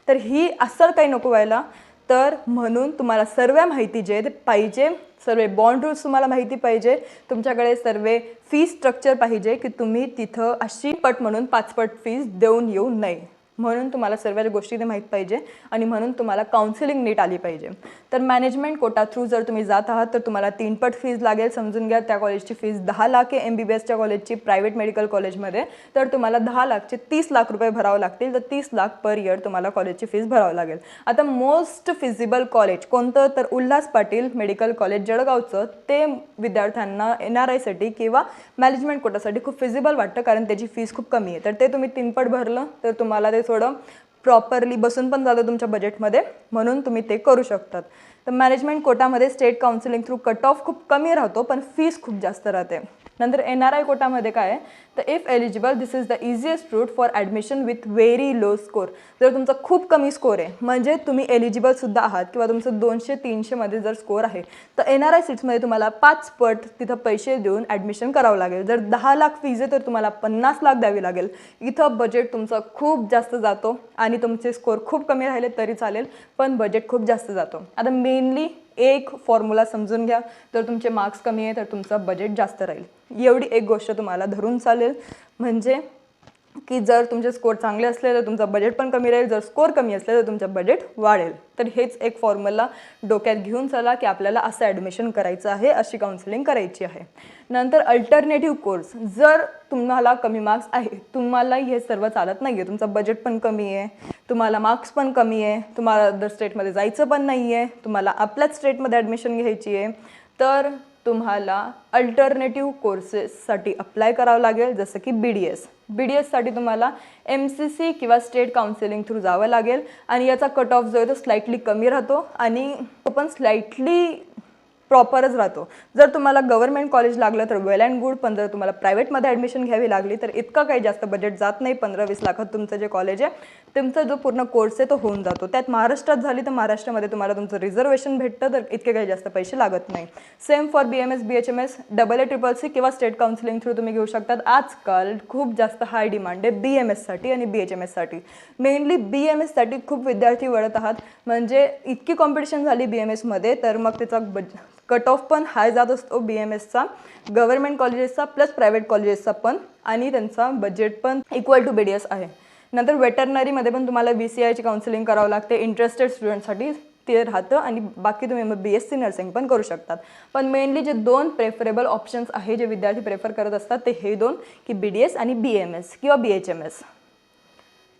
तर ही असं काही नको व्हायला, तर म्हणून तुम्हाला सर्व माहिती जे ते पाहिजे, सर्व बॉन्ड रूल्स तुम्हाला माहिती पाहिजे, तुमच्याकडे सर्व फी स्ट्रक्चर पाहिजे की तुम्ही तिथं अशी पट म्हणून 5 पट फीज देऊन येऊ नये. म्हणून तुम्हाला सर्व गोष्टी ते माहीत पाहिजे आणि म्हणून तुम्हाला काउन्सिलिंग नीट आली पाहिजे. तर मॅनेजमेंट कोटा थ्रू जर तुम्ही जात आहात तर तुम्हाला 3 पट फीज लागेल. समजून घ्या त्या कॉलेजची फीज 10 लाख आहे MBBSच्या कॉलेजची प्रायव्हेट मेडिकल कॉलेजमध्ये, तर तुम्हाला 10 लाखचे 30 लाख रुपये भरावं लागतील. तर 30 लाख पर इयर तुम्हाला कॉलेजची फीज भरावं लागेल. आता मोस्ट फिजिबल कॉलेज कोणतं, तर उल्हास पाटील मेडिकल कॉलेज जळगावचं. ते विद्यार्थ्यांना NRIसाठी किंवा मॅनेजमेंट कोटासाठी खूप फिजिबल वाटतं, कारण त्याची फीज खूप कमी आहे. तर ते तुम्ही 3 पट भरलं तर तुम्हाला ते थोडं प्रॉपरली बसून पण जातं तुमच्या बजेटमध्ये, म्हणून तुम्ही ते करू शकतात. तर मॅनेजमेंट कोटामध्ये state counselling through cut off खूप कमी राहतो, पण फीस खूप जास्त राहते. नंतर NRI कोटामध्ये काय आहे, तर if eligible this is the easiest route for admission with very low score. जर तुमचा खूप कमी स्कोर आहे, म्हणजे तुम्ही एलिजिबलसुद्धा आहात किंवा तुमचं 200-300 मध्ये जर स्कोर आहे, तर NRI सीट्समध्ये तुम्हाला 5 पट तिथं पैसे देऊन ॲडमिशन करावं लागेल. जर 10 लाख फीज आहे तर तुम्हाला 50 लाख द्यावी लागेल. इथं बजेट तुमचं खूप जास्त जातो आणि तुमचे स्कोर खूप कमी राहिले तरी चालेल, पण बजेट खूप जास्त जातो. आता मेनली एक फॉर्म्युला समजून घ्या, जर तुमचे मार्क्स कमी आहे तर तुमचं बजेट जास्त राहील. एवढी एक गोष्ट तुम्हाला धरून चालेल, म्हणजे की जर तुमचे स्कोर चांगले असले तर तुमचं बजेट पण कमी राहील, जर स्कोर कमी असले तर तुमचं बजेट वाढेल. तर हेच एक फॉर्म्युला डोक्यात घेऊन चला की आपल्याला असं ॲडमिशन करायचं आहे, अशी काउन्सिलिंग करायची आहे. नंतर अल्टरनेटिव्ह कोर्स. जर तुम्हाला कमी मार्क्स आहे, तुम्हाला हे सर्व चालत नाही आहे, तुमचं बजेट पण कमी आहे, तुम्हाला मार्क्स पण कमी आहे, तुम्हाला अदर स्टेटमध्ये जायचं पण नाही आहे, तुम्हाला आपल्याच स्टेटमध्ये ॲडमिशन घ्यायची आहे, तर तुम्हाला अल्टरनेटिव्ह कोर्सेससाठी अप्लाय करावं लागेल, जसं की BDSसाठी तुम्हाला MCC किंवा स्टेट काउन्सिलिंग थ्रू जावं लागेल आणि याचा कट ऑफ जो आहे तो स्लाइटली कमी राहतो आणि तो पण स्लाइटली प्रॉपरच राहतो. जर तुम्हाला गव्हर्नमेंट कॉलेज लागलं तर वेल अँड गुड, पण जर तुम्हाला प्रायव्हेटमध्ये ॲडमिशन घ्यावी लागली तर इतकं काही जास्त बजेट जात नाही. 15-20 लाखात तुमचं जे कॉलेज आहे, तुमचा जो पूर्ण कोर्स आहे तो होऊन जातो. त्यात महाराष्ट्रात झाली तर महाराष्ट्रामध्ये तुम्हाला तुमचं रिझर्वेशन भेटतं, तर इतके काही जास्त पैसे लागत नाही. Same for BMS BHMS AA CCC किंवा स्टेट काउन्सिलिंग थ्रू तुम्ही घेऊ शकतात. आजकाल खूप जास्त हाय डिमांड आहे BMSसाठी आणि BHMSसाठी. मेनली BMSसाठी खूप विद्यार्थी वळत आहात, म्हणजे इतकी कॉम्पिटिशन झाली BMSमध्ये, तर मग त्याचा कट ऑफ पण हाय जात असतो BMSचा, गव्हर्नमेंट कॉलेजेसचा प्लस प्रायव्हेट कॉलेजेसचा पण, आणि त्यांचा बजेट पण इक्वल टू BDS आहे. नंतर वेटरनरीमध्ये पण तुम्हाला BCIची काउन्सिलिंग करावं लागते. इंटरेस्टेड स्टुडंटसाठी ते राहतं आणि बाकी तुम्ही मग BSc नर्सिंग पण करू शकतात. पण मेनली जे 2 प्रेफरेबल ऑप्शन्स आहे जे विद्यार्थी प्रेफर करत असतात ते हे 2 की BDS आणि BMS किंवा BHMS.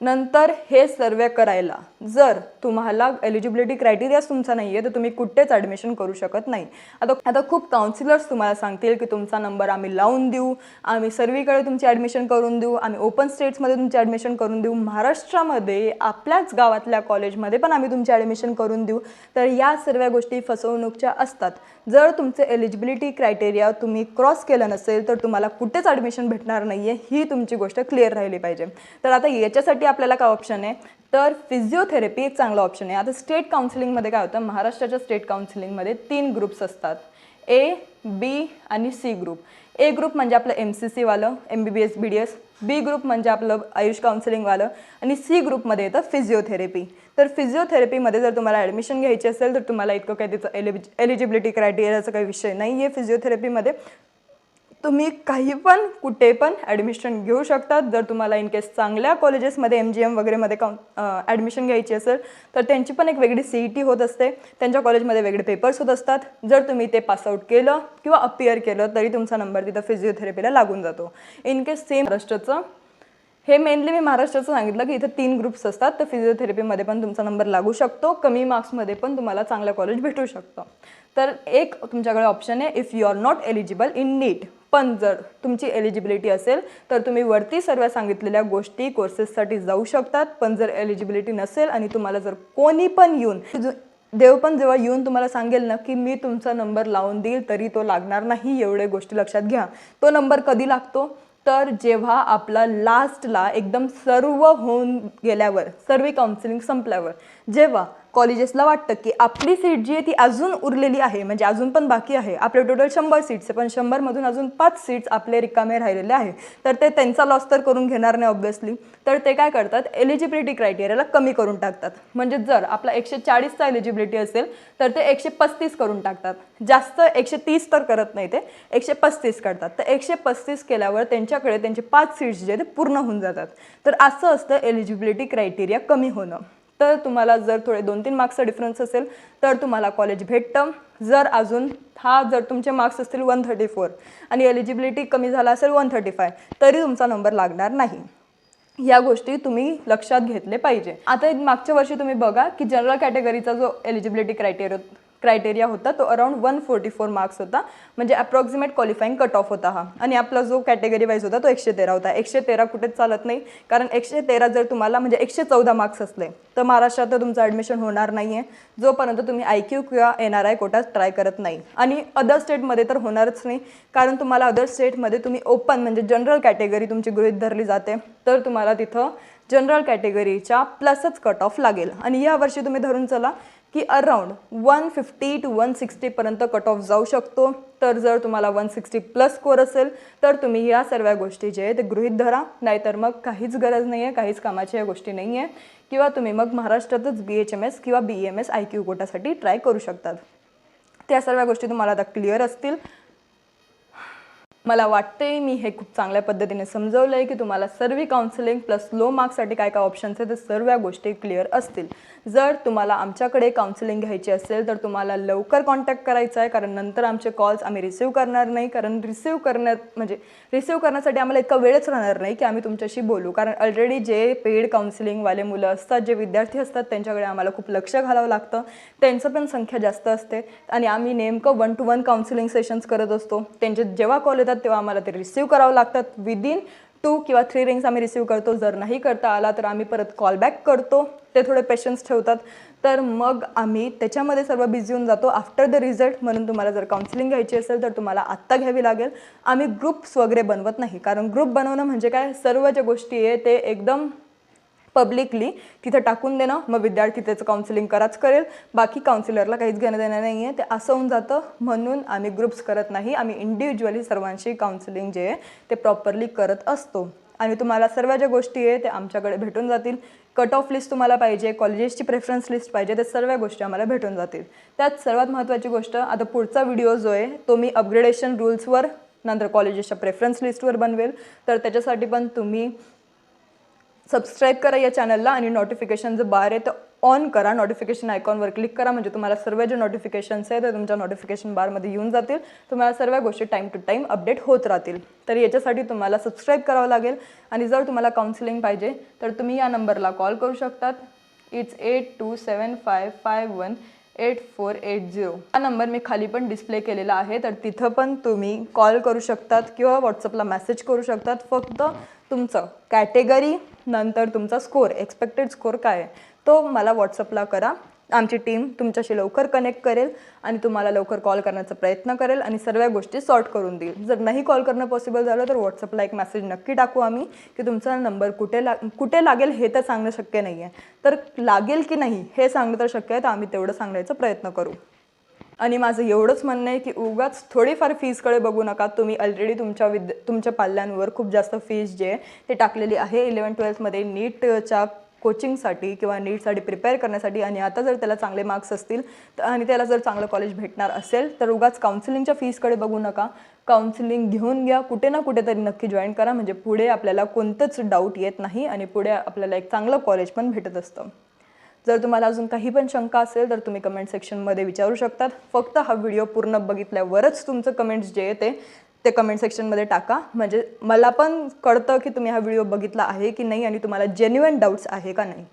नंतर हे सर्वे करायला जर तुम्हाला एलिजिबिलिटी क्रायटेरियाच तुमचा नाही आहे तर तुम्ही कुठेच ॲडमिशन करू शकत नाही. आता खूप काउन्सिलर्स तुम्हाला सांगतील की तुमचा नंबर आम्ही लावून देऊ, आम्ही सर्वीकडे तुमची ॲडमिशन करून देऊ, आम्ही ओपन स्टेट्समध्ये तुमची ॲडमिशन करून देऊ, महाराष्ट्रामध्ये आपल्याच गावातल्या कॉलेजमध्ये पण आम्ही तुमची ॲडमिशन करून देऊ. तर या सर्व गोष्टी फसवणूकच्या असतात. जर तुमचे एलिजिबिलिटी क्रायटेरिया तुम्ही क्रॉस केलं नसेल तर तुम्हाला कुठेच ॲडमिशन भेटणार नाही आहे, ही तुमची गोष्ट क्लिअर राहिली पाहिजे. तर आता याच्यासाठी आपल्याला काय ऑप्शन आहे, तर फिजिओथेरपी एक चांगला ऑप्शन आहे. आता स्टेट काउन्सिलिंगमध्ये काय होतं, महाराष्ट्राच्या स्टेट काउन्सिलिंगमध्ये 3 ग्रुप्स असतात, A, B आणि C ग्रुप. A ग्रुप म्हणजे आपलं MCC वालं MBBS BDS, B ग्रुप म्हणजे आपलं आयुष काउन्सिलिंगवालं आणि C ग्रुपमध्ये येतं फिजिओथेरपी. तर फिजिओथेरपीमध्ये जर तुम्हाला ॲडमिशन घ्यायची असेल तर तुम्हाला इतकं काही त्याचं एलिजिबिलिटी क्रायटेरियाचा काही विषय नाही आहे. फिजिओथेरपीमध्ये तुम्ही काही पण कुठे पण ॲडमिशन घेऊ शकतात. जर तुम्हाला इन केस चांगल्या कॉलेजेसमध्ये MGM वगैरेमध्ये ॲडमिशन घ्यायची असेल तर त्यांची पण एक वेगळी CET होत असते, त्यांच्या कॉलेजमध्ये वेगळे पेपर्स होत असतात. जर तुम्ही ते पासआउट केलं किंवा अपियर केलं तरी तुमचा नंबर तिथं फिजिओथेरपीला लागून जातो. इन केस सेम महाराष्ट्राचं, हे मेनली मी महाराष्ट्राचं सांगितलं की इथं 3 ग्रुप्स असतात, तर फिजिओथेरपीमध्ये पण तुमचा नंबर लागू शकतो, कमी मार्क्समध्ये पण तुम्हाला चांगलं कॉलेज भेटू शकतं. तर एक तुमच्याकडे ऑप्शन आहे if you are not eligible in NEET. पण जर तुमची एलिजिबिलिटी असेल तर तुम्ही वरती सर्व सांगितलेल्या गोष्टी कोर्सेससाठी जाऊ शकतात. पण जर एलिजिबिलिटी नसेल आणि तुम्हाला जर कोणी पण येऊन देव पण जेव्हा येऊन तुम्हाला सांगेल ना की मी तुमचा नंबर लावून देईल तरी तो लागणार नाही. एवढे गोष्टी लक्षात घ्या. तो नंबर कधी लागतो, तर जेव्हा आपला लास्टला एकदम सर्व होऊन गेल्यावर, सर्व काउन्सिलिंग संपल्यावर, जेव्हा कॉलेजेसला वाटतं की आपली सीट जी आहे ती अजून उरलेली आहे, म्हणजे अजून पण बाकी आहे, आपले टोटल 100 सीट्स आहे, पण 100मधून अजून 5 सीट्स आपले रिकामे राहिलेले आहे, तर ते त्यांचा लॉस तर करून घेणार नाही ऑब्व्हियसली. तर ते काय करतात, एलिजिबिलिटी क्रायटेरियाला कमी करून टाकतात. म्हणजे जर आपला 140चा एलिजिबिलिटी असेल तर ते 135 करून टाकतात. जास्त 130 तर करत नाही, ते 135 करतात. तर 135 केल्यावर त्यांच्याकडे त्यांचे 5 सीट्स जे ते पूर्ण होऊन जातात. तर असं असतं एलिजिबिलिटी क्रायटेरिया कमी होणं. तर तुम्हाला जर थोडे 2-3 मार्क्सचा डिफरन्स असेल तर तुम्हाला कॉलेज भेटतं. जर तुमचे मार्क्स असतील 134 आणि एलिजिबिलिटी कमी झाला असेल 135, तरी तुमचा नंबर लागणार नाही. या गोष्टी तुम्ही लक्षात घेतले पाहिजे. आता मागच्या वर्षी तुम्ही बघा की जनरल कॅटेगरीचा जो एलिजिबिलिटी क्रायटेरिया होता तो अराउंड 144 मार्क्स होता, म्हणजे अप्रॉक्सिमेट क्वालिफाईंग कट ऑफ होता हा. आणि आपला जो कॅटेगरी वाईज होता तो 113 होता. 113 कुठेच चालत नाही, कारण 113 जर तुम्हाला म्हणजे 114 मार्क्स असले तर महाराष्ट्रात तर तुमचं ॲडमिशन होणार नाही आहे, जोपर्यंत तुम्ही IQ किंवा NRI कोटा ट्राय करत नाही. आणि अदर स्टेटमध्ये तर होणारच नाही, कारण तुम्हाला अदर स्टेटमध्ये तुम्ही ओपन म्हणजे जनरल कॅटेगरी तुमची गृहीत धरली जाते, तर तुम्हाला तिथं जनरल कॅटेगरीच्या प्लसच कट ऑफ लागेल. आणि यावर्षी तुम्ही धरून चला की अराउंड 150 to 160पर्यंत कट ऑफ जाऊ शकतो. तर जर तुम्हाला 160 प्लस स्कोर असेल तर तुम्ही या सर्व गोष्टी जे आहे ते गृहीत धरा, नाहीतर मग काहीच गरज नाही आहे, काहीच कामाच्या गोष्टी नाही आहे. किंवा तुम्ही मग महाराष्ट्रातच BHMS किंवा BAMS IQ कोटासाठी ट्राय करू शकतात. त्या सर्व गोष्टी तुम्हाला आता क्लिअर असतील. मला वाटते मी हे खूप चांगल्या पद्धतीने समजवलं आहे की तुम्हाला सर्व काउन्सिलिंग प्लस लो मार्क्ससाठी काय काय ऑप्शन्स आहेत ते सर्व गोष्टी क्लिअर असतील. जर तुम्हाला आमच्याकडे काउन्सिलिंग घ्यायची असेल तर तुम्हाला लवकर कॉन्टॅक्ट करायचा आहे, कारण नंतर आमचे कॉल्स आम्ही रिसीव करणार नाही. कारण रिसीव करण्यासाठी आम्हाला इतका वेळच राहणार नाही की आम्ही तुमच्याशी बोलू, कारण ऑलरेडी जे पेड काउन्सिलिंगवाले मुलं असतात, जे विद्यार्थी असतात, त्यांच्याकडे आम्हाला खूप लक्ष घालावं लागतं. त्यांचं पण संख्या जास्त असते आणि आम्ही नेमकं 1-to-1 काउन्सिलिंग सेशन्स करत असतो. त्यांचे जेव्हा कॉल येतात तेव्हा आम्हाला ते रिसीव करावं लागतात. विदिन 2 किंवा 3 रिंग्स आम्ही रिसीव करतो. जर नाही करता आला तर आम्ही परत कॉल बॅक करतो. ते थोडे पेशन्स ठेवतात, तर मग आम्ही त्याच्यामध्ये सर्व बिझी होऊन जातो आफ्टर द रिझल्ट. म्हणून तुम्हाला जर काउन्सिलिंग घ्यायची असेल तर तुम्हाला आत्ता घ्यावी लागेल. आम्ही ग्रुप्स वगैरे बनवत नाही, कारण ग्रुप बनवणं म्हणजे काय, सर्व ज्या गोष्टी आहे ते एकदम पब्लिकली तिथं टाकून देणं, मग विद्यार्थी त्याचं काउन्सिलिंग करेल, बाकी काउन्सिलरला काहीच घेणं देणं नाही आहे, ते असं होऊन जातं. म्हणून आम्ही ग्रुप्स करत नाही, आम्ही इंडिव्हिज्युअली सर्वांशी काउन्सिलिंग जे आहे ते प्रॉपरली करत असतो. आणि तुम्हाला सर्व ज्या गोष्टी आहे ते आमच्याकडे भेटून जातील. कट ऑफ लिस्ट तुम्हाला पाहिजे, कॉलेजेसची प्रेफरन्स लिस्ट पाहिजे, ते सर्व गोष्टी आम्हाला भेटून जातील. त्यात सर्वात महत्त्वाची गोष्ट, आता पुढचा व्हिडिओ जो आहे तो मी अपग्रेडेशन रूल्सवर नंतर कॉलेजेसच्या प्रेफरन्स लिस्टवर बनवेल. तर त्याच्यासाठी पण तुम्ही सबस्क्राईब करा या चॅनलला आणि नोटिफिकेशन जो बार आहे तो ऑन करा, नोटिफिकेशन आयकॉनवर क्लिक करा, म्हणजे तुम्हाला सर्व जे नोटिफिकेशन्स आहेत ते तुमच्या नोटिफिकेशन बारमध्ये येऊन जातील. तुम्हाला सर्व गोष्टी टाईम टू टाईम अपडेट होत राहतील. तर याच्यासाठी तुम्हाला सबस्क्राईब करावं लागेल. आणि जर तुम्हाला काउन्सिलिंग पाहिजे तर तुम्ही या नंबरला कॉल करू शकतात. इट्स 8275518480. हा नंबर मी खाली पण डिस्प्ले केलेला आहे, तर तिथं पण तुम्ही कॉल करू शकतात किंवा व्हॉट्सअपला मेसेज करू शकतात. फक्त तुमचं कॅटेगरी नंतर तुमचा स्कोर, एक्सपेक्टेड स्कोर काय आहे तो मला व्हॉट्सअपला करा. आमची टीम तुमच्याशी लवकर कनेक्ट करेल आणि तुम्हाला लवकर कॉल करण्याचा प्रयत्न करेल आणि सर्व गोष्टी सॉर्ट करून देईल. जर नाही कॉल करणं पॉसिबल झालं तर व्हॉट्सअपला एक मेसेज नक्की टाकू आम्ही की तुमचा नंबर कुठे लागेल हे तर सांगणं शक्य नाही आहे, तर लागेल की नाही हे सांगणं तर शक्य आहे, तर आम्ही तेवढं सांगण्याचा प्रयत्न करू. आणि माझं एवढंच म्हणणं आहे की उगाच थोडीफार फीजकडे बघू नका. तुम्ही ऑलरेडी तुमच्या पाल्यांवर खूप जास्त फीज जे आहे ते टाकलेली आहे 11-12मध्ये नीटच्या कोचिंगसाठी किंवा नीटसाठी प्रिपेअर करण्यासाठी. आणि आता जर त्याला चांगले मार्क्स असतील आणि त्याला जर चांगलं कॉलेज भेटणार असेल तर उगाच काउन्सिलिंगच्या फीजकडे बघू नका. काउन्सिलिंग घेऊन घ्या, कुठे ना कुठेतरी नक्की जॉईन करा, म्हणजे पुढे आपल्याला कोणतंच डाऊट येत नाही आणि पुढे आपल्याला एक चांगलं कॉलेज पण भेटत असतं. जर तुम्हाला अजून काही पण शंका असेल तर तुम्ही कमेंट सेक्शनमध्ये विचारू शकतात. फक्त हा व्हिडिओ पूर्ण बघितल्यावरच तुमचं कमेंट्स जे आहे ते कमेंट सेक्शनमध्ये टाका, म्हणजे मला पण कळतं की तुम्ही हा व्हिडिओ बघितला आहे की नाही आणि तुम्हाला जेन्युइन डाऊट्स आहे का नाही.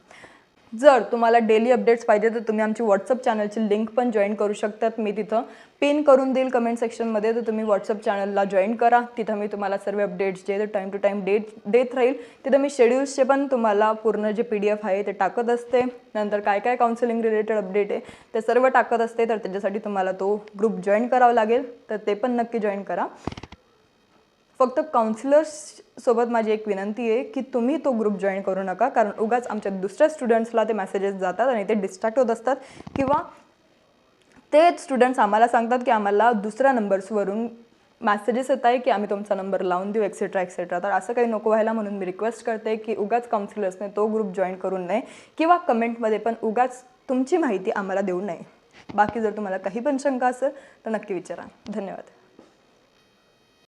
जर तुम्हाला डेली अपडेट्स पाहिजे तर तुम्ही आमची व्हॉट्सअप चॅनलची लिंक पण जॉईन करू शकतात. मी तिथं पिन करून देईल कमेंट सेक्शनमध्ये, तर तुम्ही व्हॉट्सअप चॅनलला जॉईन करा. तिथं मी तुम्हाला सर्व अपडेट्स जे टाईम टू टाईम देत राहील. तिथं मी शेड्यूल्सचे पण तुम्हाला पूर्ण जे PDF आहे ते टाकत असते. नंतर काय काय काउन्सिलिंग रिलेटेड अपडेट आहे ते सर्व टाकत असते. तर त्याच्यासाठी तुम्हाला तो ग्रुप जॉईन करावा लागेल, तर ते पण नक्की जॉईन करा. फक्त काउन्सिलर्स सोबत माझी एक विनंती आहे की तुम्ही तो ग्रुप जॉईन करू नका, कारण उगाच आमच्या दुसऱ्या स्टुडंट्सला ते मेसेजेस जातात आणि ते डिस्ट्रॅक्ट होत असतात, किंवा ते स्टुडंट्स आम्हाला सांगतात की आम्हाला दुसऱ्या नंबर्सवरून मेसेजेस येत आहे की आम्ही तुमचा नंबर लावून देऊ एक्सेट्रा एक्सेट्रा. तर असं काही नको व्हायला म्हणून मी रिक्वेस्ट करते की उगाच काउन्सिलर्सने तो ग्रुप जॉईन करू नये, किंवा कमेंटमध्ये पण उगाच तुमची माहिती आम्हाला देऊ नये. बाकी जर तुम्हाला काही पण शंका असेल तर नक्की विचारा. धन्यवाद.